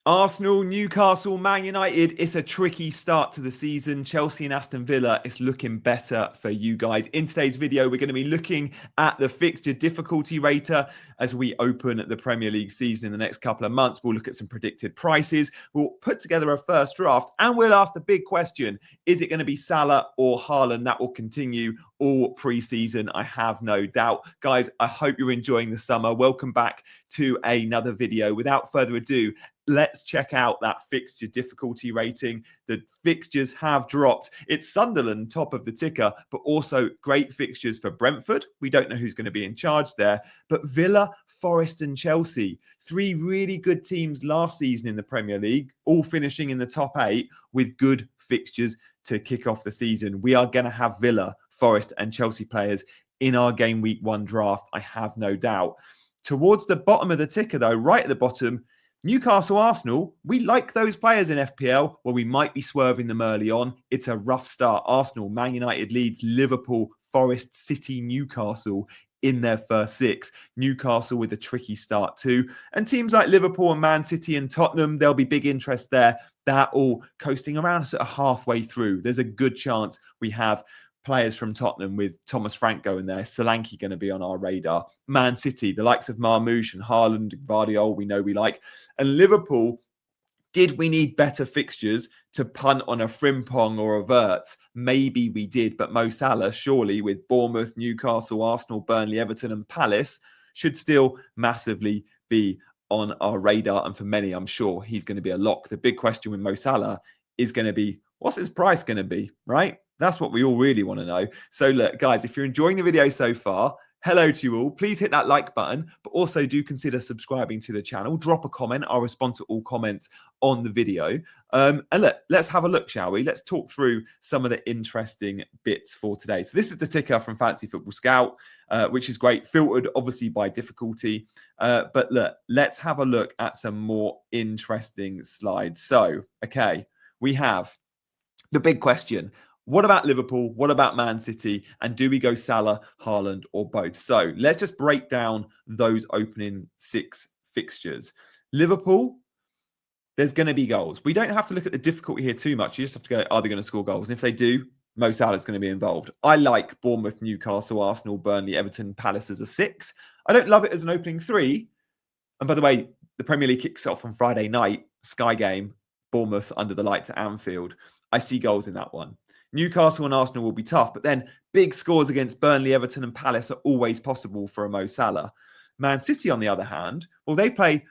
Arsenal, Newcastle, Man United, it's a tricky start to the season. Chelsea and Aston Villa, it's looking better for you guys. In today's video, we're going to be looking at the fixture difficulty rater as we open the Premier League season in the next couple of months. We'll look at some predicted prices. We'll put together a first draft and we'll ask the big question, is it going to be Salah or Haaland? That will continue all pre-season, I have no doubt. Guys, I hope you're enjoying the summer. Welcome back to another video. Without further ado, let's check out that fixture difficulty rating. The fixtures have dropped. It's Sunderland top of the ticker, but also great fixtures for Brentford. We don't know who's going to be in charge there, but Villa, Forest and Chelsea, three really good teams last season in the Premier League, all finishing in the top 8 with good fixtures to kick off the season. We are going to have Villa, Forest and Chelsea players in our game week 1 draft, I have no doubt. Towards the bottom of the ticker though, right at the bottom, Newcastle, Arsenal, we like those players in FPL, where we might be swerving them early on. It's a rough start. Arsenal, Man United, Leeds, Liverpool, Forest, City, Newcastle in their first 6. Newcastle with a tricky start too. And teams like Liverpool and Man City and Tottenham, there'll be big interest there. They're all coasting around sort of halfway through. There's a good chance we have players from Tottenham with Thomas Frank going there. Solanke going to be on our radar. Man City, the likes of Marmoush and Haaland, Vardiol, we know we like. And Liverpool, did we need better fixtures to punt on a Frimpong or a Vert? Maybe we did, but Mo Salah, surely with Bournemouth, Newcastle, Arsenal, Burnley, Everton and Palace, should still massively be on our radar. And for many, I'm sure he's going to be a lock. The big question with Mo Salah is going to be, what's his price going to be, right? That's what we all really want to know. So look, guys, if you're enjoying the video so far, hello to you all. Please hit that like button, but also do consider subscribing to the channel. Drop a comment. I'll respond to all comments on the video. And look, let's have a look, shall we? Let's talk through some of the interesting bits for today. So this is the ticker from Fantasy Football Scout, which is great. Filtered, obviously, by difficulty. But look, let's have a look at some more interesting slides. So, okay, we have the big question. What about Liverpool? What about Man City? And do we go Salah, Haaland, or both? So let's just break down those opening 6 fixtures. Liverpool, there's going to be goals. We don't have to look at the difficulty here too much. You just have to go, are they going to score goals? And if they do, Mo Salah is going to be involved. I like Bournemouth, Newcastle, Arsenal, Burnley, Everton, Palace as a 6. I don't love it as an opening 3. And by the way, the Premier League kicks off on Friday night, Sky game, Bournemouth under the lights at Anfield. I see goals in that one. Newcastle and Arsenal will be tough, but then big scores against Burnley, Everton and Palace are always possible for a Mo Salah. Man City, on the other hand, well, they play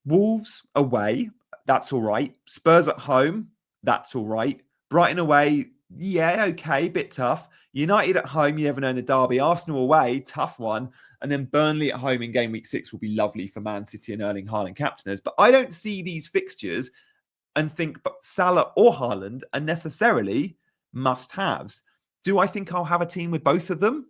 Wolves away. That's all right. Spurs at home. That's all right. Brighton away. Yeah, okay, bit tough. United at home, you never know in the derby. Arsenal away, tough one. And then Burnley at home in game week 6 will be lovely for Man City and Erling Haaland captainers. But I don't see these fixtures and think Salah or Haaland are necessarily must-haves. Do I think I'll have a team with both of them?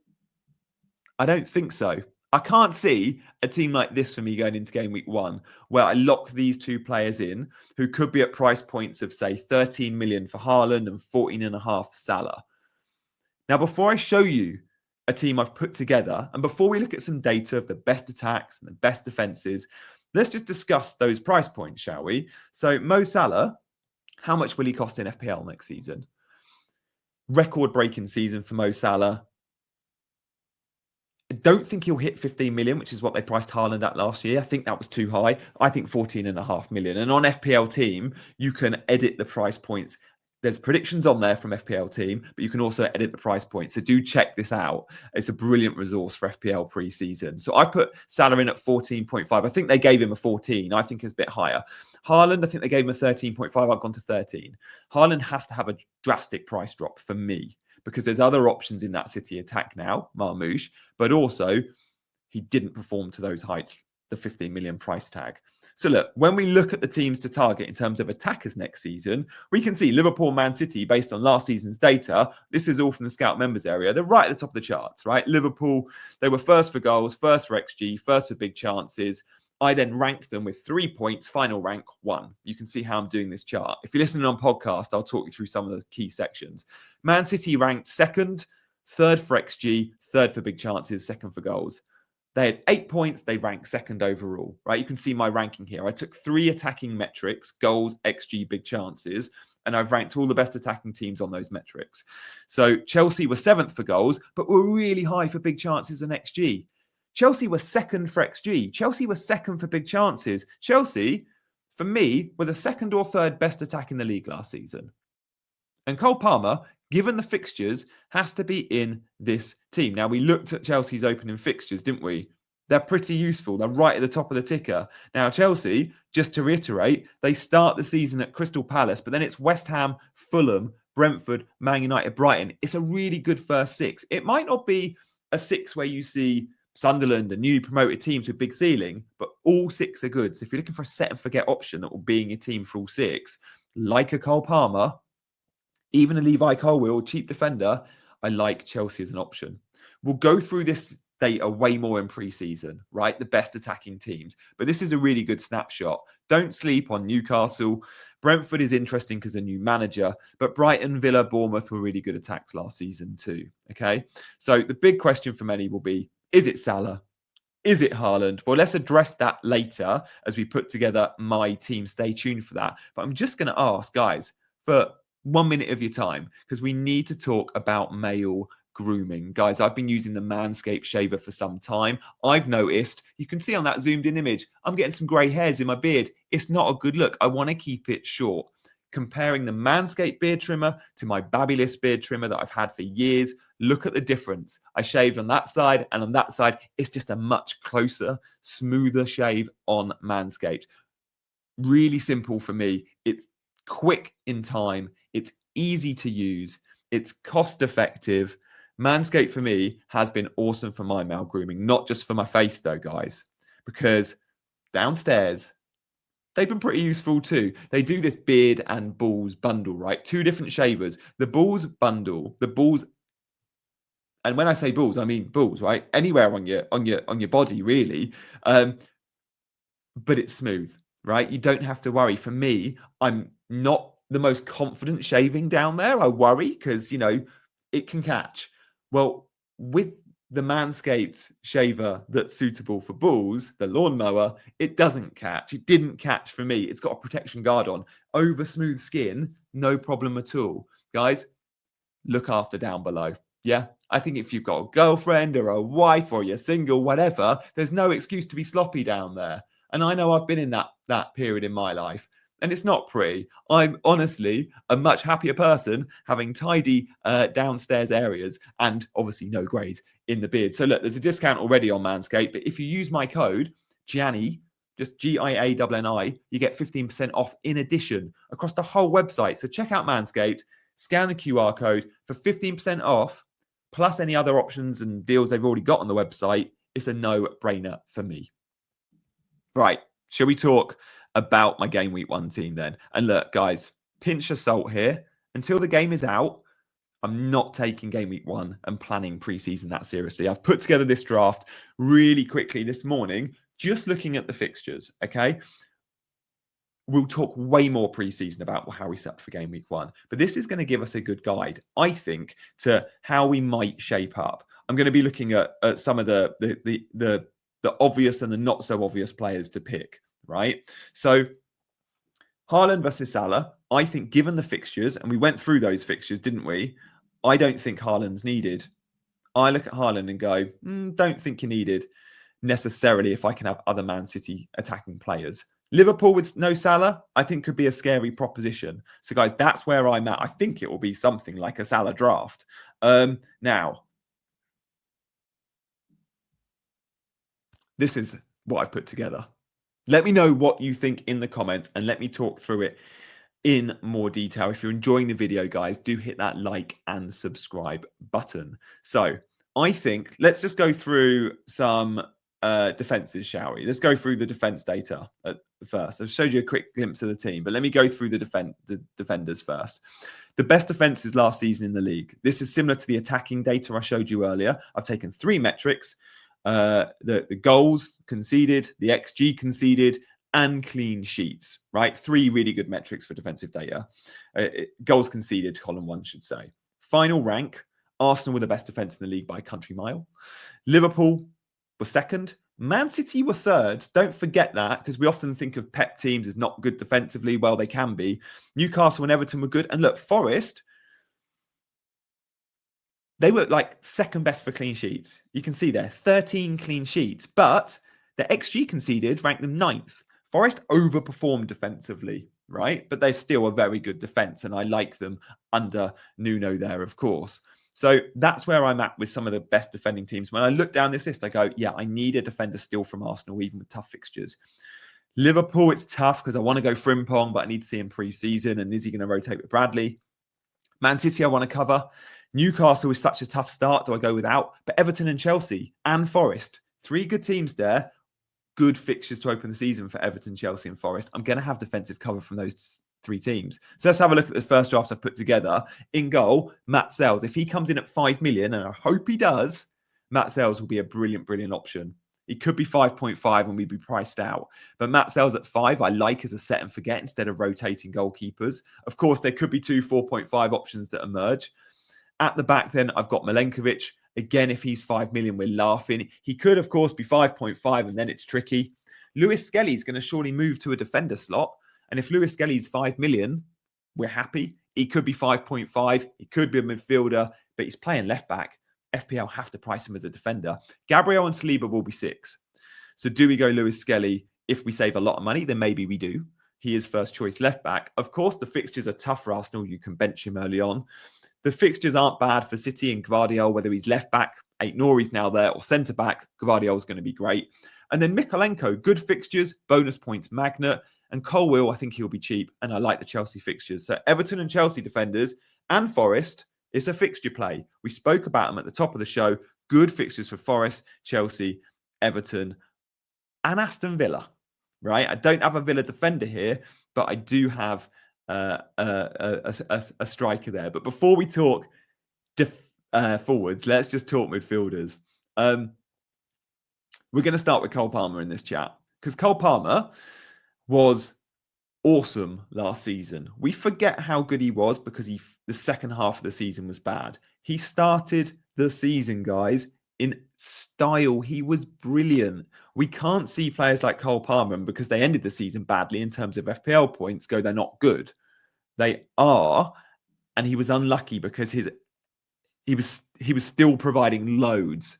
I don't think so. I can't see a team like this for me going into game week 1 where I lock these 2 players in who could be at price points of, say, 13 million for Haaland and 14.5 for Salah. Now, before I show you a team I've put together, and before we look at some data of the best attacks and the best defenses, let's just discuss those price points, shall we? So, Mo Salah, how much will he cost in FPL next season? Record-breaking season for Mo Salah. I don't think he'll hit 15 million, which is what they priced Haaland at last year. I think that was too high. I think 14.5 million. And on FPL Team, you can edit the price points. There's predictions on there from FPL Team, but you can also edit the price points. So do check this out. It's a brilliant resource for FPL pre-season. So I put Salah in at 14.5. I think they gave him a 14. I think it's a bit higher. Haaland, I think they gave him a 13.5. I've gone to 13. Haaland has to have a drastic price drop for me because there's other options in that City attack now, Marmoush, but also he didn't perform to those heights, the 15 million price tag. So look, when we look at the teams to target in terms of attackers next season, we can see Liverpool, Man City, based on last season's data. This is all from the Scout members area. They're right at the top of the charts, right? Liverpool, they were first for goals, first for XG, first for big chances. I then ranked them with 3 points, final rank 1. You can see how I'm doing this chart. If you're listening on podcast, I'll talk you through some of the key sections. Man City ranked second, third for XG, third for big chances, second for goals. They had 8 points. They ranked second overall, right? You can see my ranking here. I took 3 attacking metrics, goals, XG, big chances, and I've ranked all the best attacking teams on those metrics. So Chelsea were 7th for goals, but were really high for big chances and XG. Chelsea were 2nd for XG. Chelsea were 2nd for big chances. Chelsea, for me, were the 2nd or 3rd best attack in the league last season. And Cole Palmer, given the fixtures, has to be in this team. Now, we looked at Chelsea's opening fixtures, didn't we? They're pretty useful. They're right at the top of the ticker. Now, Chelsea, just to reiterate, they start the season at Crystal Palace, but then it's West Ham, Fulham, Brentford, Man United, Brighton. It's a really good first 6. It might not be a 6 where you see Sunderland and newly promoted teams with big ceiling, but all 6 are good. So if you're looking for a set and forget option that will be in your team for all 6, like a Cole Palmer, even a Levi Colwill, cheap defender, I like Chelsea as an option. We'll go through this data way more in pre-season, right? The best attacking teams. But this is a really good snapshot. Don't sleep on Newcastle. Brentford is interesting because a new manager, but Brighton, Villa, Bournemouth were really good attacks last season too, okay? So the big question for many will be, is it Salah? Is it Haaland? Well, let's address that later as we put together my team. Stay tuned for that. But I'm just going to ask, guys, for 1 minute of your time, because we need to talk about male grooming. Guys, I've been using the Manscaped shaver for some time. I've noticed, you can see on that zoomed in image, I'm getting some grey hairs in my beard. It's not a good look. I want to keep it short. Comparing the Manscaped beard trimmer to my Babylist beard trimmer that I've had for years, look at the difference. I shaved on that side and on that side. It's just a much closer, smoother shave on Manscaped. Really simple for me. It's quick in time. It's easy to use. It's cost effective. Manscaped for me has been awesome for my male grooming, not just for my face though, guys, because downstairs, they've been pretty useful too. They do this beard and balls bundle, right? 2 different shavers. The balls bundle, the balls, and when I say balls, I mean balls, right? Anywhere on your body, really. But it's smooth, right? You don't have to worry. For me, I'm not the most confident shaving down there. I worry because, you know, it can catch. Well, with the Manscaped shaver that's suitable for balls, the lawnmower, it doesn't catch. It didn't catch for me. It's got a protection guard on. Over smooth skin, no problem at all. Guys, look after down below. Yeah, I think if you've got a girlfriend or a wife or you're single, whatever, there's no excuse to be sloppy down there. And I know I've been in that period in my life. And it's not pretty. I'm honestly a much happier person having tidy downstairs areas and obviously no greys in the beard. So look, there's a discount already on Manscaped, but if you use my code, Gianni, just GIANNI, you get 15% off in addition across the whole website. So check out Manscaped, scan the QR code for 15% off, plus any other options and deals they've already got on the website. It's a no-brainer for me. Right, shall we talk about my game week 1 team then? And look, guys, pinch of salt here. Until the game is out, I'm not taking game week 1 and planning preseason that seriously. I've put together this draft really quickly this morning, just looking at the fixtures, okay? We'll talk way more preseason about how we set up for game week 1. But this is going to give us a good guide, I think, to how we might shape up. I'm going to be looking at some of the obvious and the not so obvious players to pick, right? So Haaland versus Salah, I think given the fixtures, and we went through those fixtures, didn't we? I don't think Haaland's needed. I look at Haaland and go, don't think you're needed necessarily if I can have other Man City attacking players. Liverpool with no Salah, I think could be a scary proposition. So guys, that's where I'm at. I think it will be something like a Salah draft. Now, this is what I've put together. Let me know what you think in the comments and let me talk through it in more detail. If you're enjoying the video, guys, do hit that like and subscribe button. So I think let's just go through some defenses, shall we? Let's go through the defense data first. I've showed you a quick glimpse of the team, but let me go through the defenders first. The best defenses last season in the league. This is similar to the attacking data I showed you earlier. I've taken 3 metrics. The goals conceded, the XG conceded, and clean sheets, right? 3 really good metrics for defensive data. Goals conceded, column 1 should say. Final rank, Arsenal were the best defence in the league by a country mile. Liverpool, were second. Man City were third. Don't forget that, because we often think of Pep teams as not good defensively. Well, they can be. Newcastle and Everton were good. And look, Forest, they were like second best for clean sheets. You can see there, 13 clean sheets. But the XG conceded ranked them ninth. Forest overperformed defensively, right? But they're still a very good defense, and I like them under Nuno there, of course. So that's where I'm at with some of the best defending teams. When I look down this list, I go, yeah, I need a defender still from Arsenal, even with tough fixtures. Liverpool, it's tough because I want to go Frimpong, but I need to see him pre-season. And is he going to rotate with Bradley? Man City, I want to cover. Newcastle is such a tough start. Do I go without? But Everton and Chelsea and Forest, 3 good teams there. Good fixtures to open the season for Everton, Chelsea and Forest. I'm going to have defensive cover from those 3 teams. So let's have a look at the first draft I've put together. In goal, Matt Sells. If he comes in at 5 million, and I hope he does, Matt Sells will be a brilliant, brilliant option. He could be 5.5 and we'd be priced out. But Matt Sells at 5, I like as a set and forget instead of rotating goalkeepers. Of course, there could be 2 4.5 options that emerge. At the back, then, I've got Milenkovic. Again, if he's 5 million, we're laughing. He could, of course, be 5.5, and then it's tricky. Lewis Skelly's going to surely move to a defender slot. And if Lewis Skelly's 5 million, we're happy. He could be 5.5. He could be a midfielder, but he's playing left back. FPL have to price him as a defender. Gabriel and Saliba will be 6. So do we go Lewis Skelly? If we save a lot of money, then maybe we do. He is first choice left back. Of course, the fixtures are tough for Arsenal. You can bench him early on. The fixtures aren't bad for City and Gvardiol, whether he's left back, Aït-Nouri's now there, or centre back. Gvardiol's going to be great. And then Mykolenko, good fixtures, bonus points magnet. And Colwill, I think he'll be cheap. And I like the Chelsea fixtures. So Everton and Chelsea defenders and Forest, it's a fixture play. We spoke about them at the top of the show. Good fixtures for Forest, Chelsea, Everton, and Aston Villa, right? I don't have a Villa defender here, but I do have a striker there. But before we talk forwards, let's just talk midfielders. We're going to start with Cole Palmer in this chat, because Cole Palmer was awesome last season. We forget how good he was because the second half of the season was bad. He started the season, guys, in style. He was brilliant. We can't see players like Cole Palmer, because they ended the season badly in terms of FPL points, go they're not good. They are, and he was unlucky because he was still providing loads.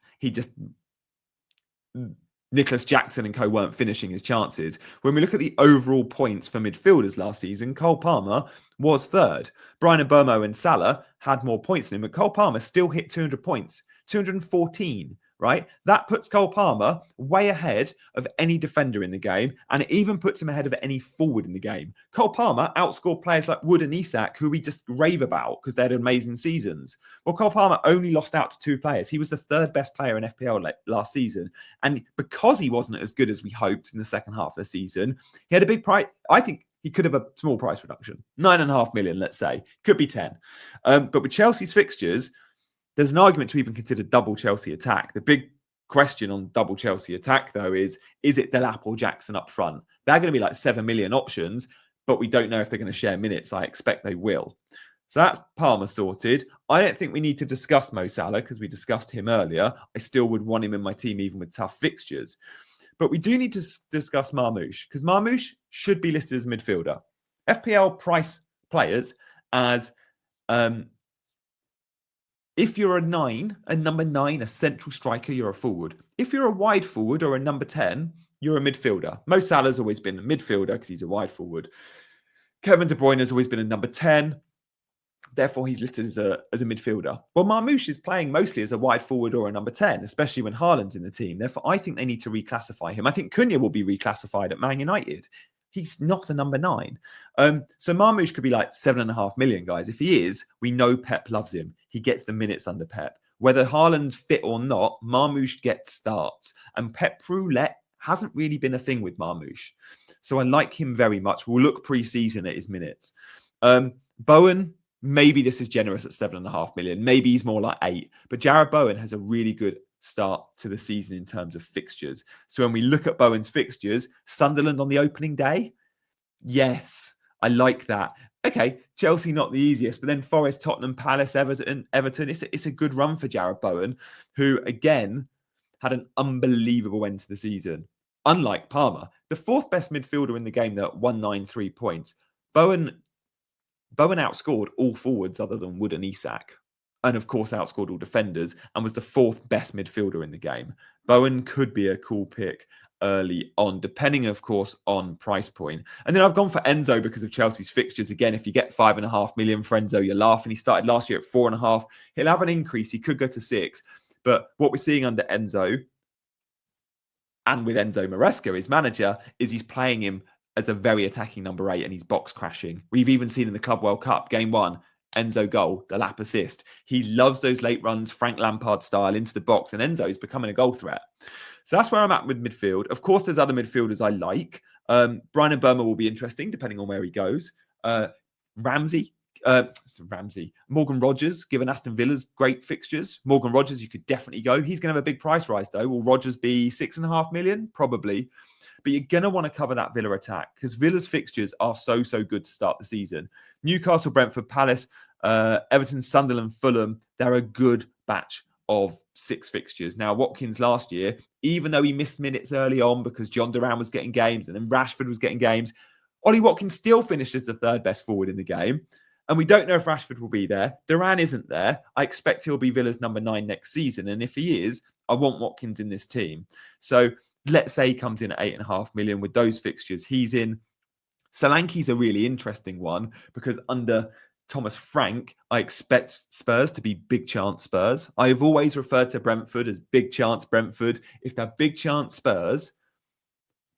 Nicholas Jackson and co weren't finishing his chances. When we look at the overall points for midfielders last season, Cole Palmer was third. Brian Mbeumo and Salah had more points than him, but Cole Palmer still hit 200 points, 214, right? That puts Cole Palmer way ahead of any defender in the game, and it even puts him ahead of any forward in the game. Cole Palmer outscored players like Wood and Isak, who we just rave about because they had amazing seasons. Well, Cole Palmer only lost out to 2 players. He was the 3rd best player in FPL last season, and because he wasn't as good as we hoped in the second half of the season, he had a big price. I think he could have a small price reduction, 9.5 million, let's say, could be 10. But with Chelsea's fixtures, there's an argument to even consider double Chelsea attack. The big question on double Chelsea attack, though, is it Delap or Jackson up front? They're going to be like 7 million options, but we don't know if they're going to share minutes. I expect they will. So that's Palmer sorted. I don't think we need to discuss Mo Salah because we discussed him earlier. I still would want him in my team even with tough fixtures. But we do need to discuss Marmoush, because Marmoush should be listed as a midfielder. FPL price players as... if you're a number 9, a central striker, you're a forward. If you're a wide forward or a number 10, you're a midfielder. Mo Salah's always been a midfielder because he's a wide forward. Kevin De Bruyne has always been a number 10. Therefore, he's listed as a midfielder. Well, Marmoush is playing mostly as a wide forward or a number 10, especially when Haaland's in the team. Therefore, I think they need to reclassify him. I think Cunha will be reclassified at Man United. He's not a number 9. So Marmoush could be like 7.5 million, guys. If he is, we know Pep loves him. He gets the minutes under Pep. Whether Haaland's fit or not, Marmoush gets starts. And Pep Roulette hasn't really been a thing with Marmoush. So I like him very much. We'll look pre-season at his minutes. Bowen, maybe this is generous at 7.5 million. Maybe he's more like 8. But Jarrod Bowen has a really good start to the season in terms of fixtures. So when we look at Bowen's fixtures, Sunderland on the opening day, yes, I like that. Okay, Chelsea not the easiest, but then Forest, Tottenham, Palace, Everton. It's a good run for Jarrod Bowen, who again had an unbelievable end to the season. Unlike Palmer, the fourth best midfielder in the game that 193 points, Bowen outscored all forwards other than Wood and Isak. And of course, outscored all defenders and was the fourth best midfielder in the game. Bowen could be a cool pick early on, depending, of course, on price point. And then I've gone for Enzo because of Chelsea's fixtures. Again, if you get 5.5 million for Enzo, you're laughing. He started last year at 4.5. He'll have an increase. He could go to 6. But what we're seeing under Enzo and with Enzo Maresca, his manager, is he's playing him as a very attacking number 8 and he's box crashing. We've even seen in the Club World Cup, game 1, Enzo goal, the lap assist. He loves those late runs, Frank Lampard style, into the box, and Enzo's becoming a goal threat. So that's where I'm at with midfield. Of course, there's other midfielders I like. Brian Burma will be interesting, depending on where he goes. Morgan Rogers, given Aston Villa's great fixtures. Morgan Rogers, you could definitely go. He's going to have a big price rise, though. Will Rogers be 6.5 million? Probably. But you're going to want to cover that Villa attack because Villa's fixtures are so good to start the season. Newcastle, Brentford, Palace, Everton, Sunderland, Fulham, they're a good batch of 6 fixtures. Now, Watkins last year, even though he missed minutes early on because John Duran was getting games and then Rashford was getting games, Ollie Watkins still finishes the 3rd best forward in the game. And we don't know if Rashford will be there. Duran isn't there. I expect he'll be Villa's number 9 next season. And if he is, I want Watkins in this team. So let's say he comes in at 8.5 million with those fixtures. He's in. Solanke's a really interesting one because under Thomas Frank, I expect Spurs to be big chance Spurs. I have always referred to Brentford as big chance Brentford. If they're big chance Spurs,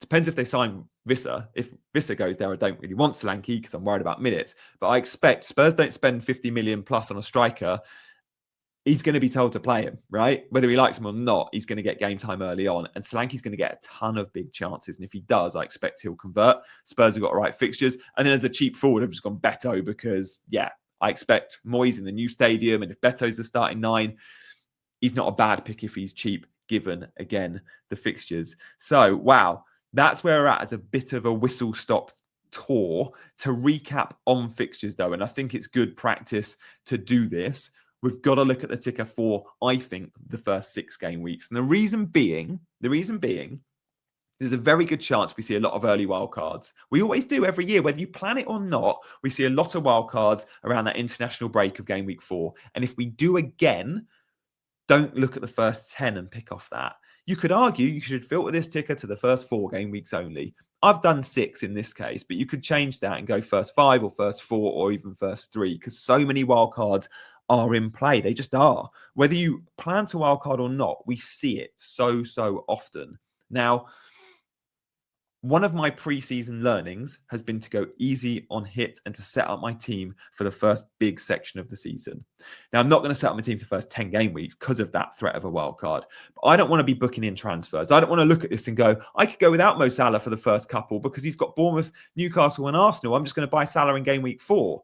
depends if they sign Visser. If Visser goes there, I don't really want Solanke because I'm worried about minutes. But I expect Spurs don't spend 50 million plus on a striker. He's going to be told to play him, right? Whether he likes him or not, he's going to get game time early on. And Solanke's going to get a ton of big chances. And if he does, I expect he'll convert. Spurs have got the right fixtures. And then as a cheap forward, I've just gone Beto because, yeah, I expect Moyes in the new stadium. And if Beto's the starting 9, he's not a bad pick if he's cheap, given, again, the fixtures. So, wow, that's where we're at as a bit of a whistle-stop tour to recap on fixtures, though. And I think it's good practice to do this. We've got to look at the ticker for, I think, the first 6 game weeks. And the reason being, there's a very good chance we see a lot of early wildcards. We always do every year, whether you plan it or not. We see a lot of wildcards around that international break of game week 4. And if we do again, don't look at the first 10 and pick off that. You could argue you should filter this ticker to the first 4 game weeks only. I've done 6 in this case, but you could change that and go first 5 or first 4 or even first 3 because so many wildcards are in play. They just are. Whether you plan to wildcard or not, we see it so often. Now, one of my pre-season learnings has been to go easy on hit and to set up my team for the first big section of the season. Now, I'm not going to set up my team for the first 10 game weeks because of that threat of a wild card. But I don't want to be booking in transfers. I don't want to look at this and go, I could go without Mo Salah for the first couple because he's got Bournemouth, Newcastle and Arsenal. I'm just going to buy Salah in game week 4.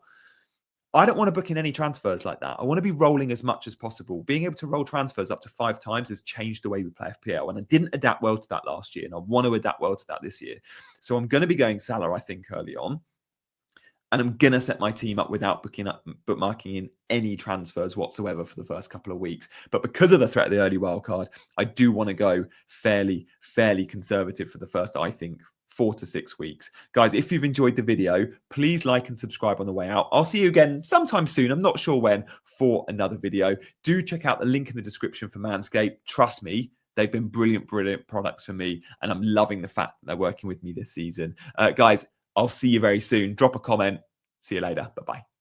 I don't want to book in any transfers like that. I want to be rolling as much as possible. Being able to roll transfers up to 5 times has changed the way we play FPL. And I didn't adapt well to that last year. And I want to adapt well to that this year. So I'm going to be going Salah, I think, early on. And I'm going to set my team up without bookmarking in any transfers whatsoever for the first couple of weeks. But because of the threat of the early wildcard, I do want to go fairly conservative for the first, I think, 4 to 6 weeks. Guys, if you've enjoyed the video, please like and subscribe on the way out. I'll see you again sometime soon. I'm not sure when for another video. Do check out the link in the description for Manscaped. Trust me, they've been brilliant products for me. And I'm loving the fact that they're working with me this season. Guys, I'll see you very soon. Drop a comment. See you later. Bye-bye.